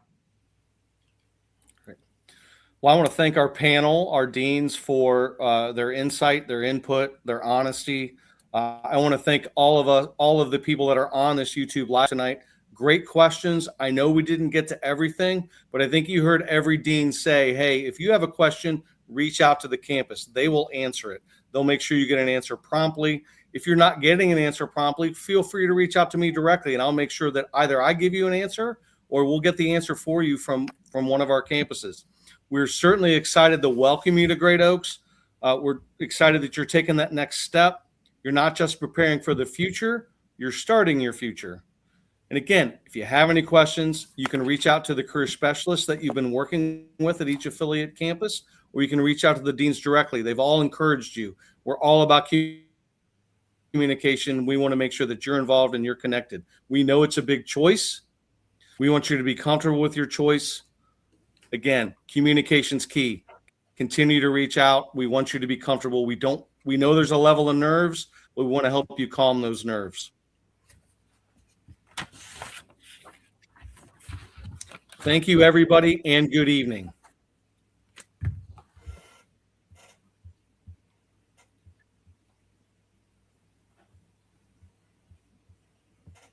Well, I want to thank our panel, our deans, for their insight, their input, their honesty. I want to thank all of the people that are on this YouTube live tonight. Great questions. I know we didn't get to everything, but I think you heard every dean say, hey, if you have a question, reach out to the campus. They will answer it. They'll make sure you get an answer promptly. If you're not getting an answer promptly, feel free to reach out to me directly, and I'll make sure that either I give you an answer or we'll get the answer for you from one of our campuses. We're certainly excited to welcome you to Great Oaks. We're excited that you're taking that next step. You're not just preparing for the future, you're starting your future. And again, if you have any questions, you can reach out to the career specialists that you've been working with at each affiliate campus, or you can reach out to the deans directly. They've all encouraged you. We're all about communication. We want to make sure that you're involved and you're connected. We know it's a big choice. We want you to be comfortable with your choice. Again, communication's key. Continue to reach out. We want you to be comfortable. We know there's a level of nerves, but we want to help you calm those nerves. Thank you, everybody, and good evening.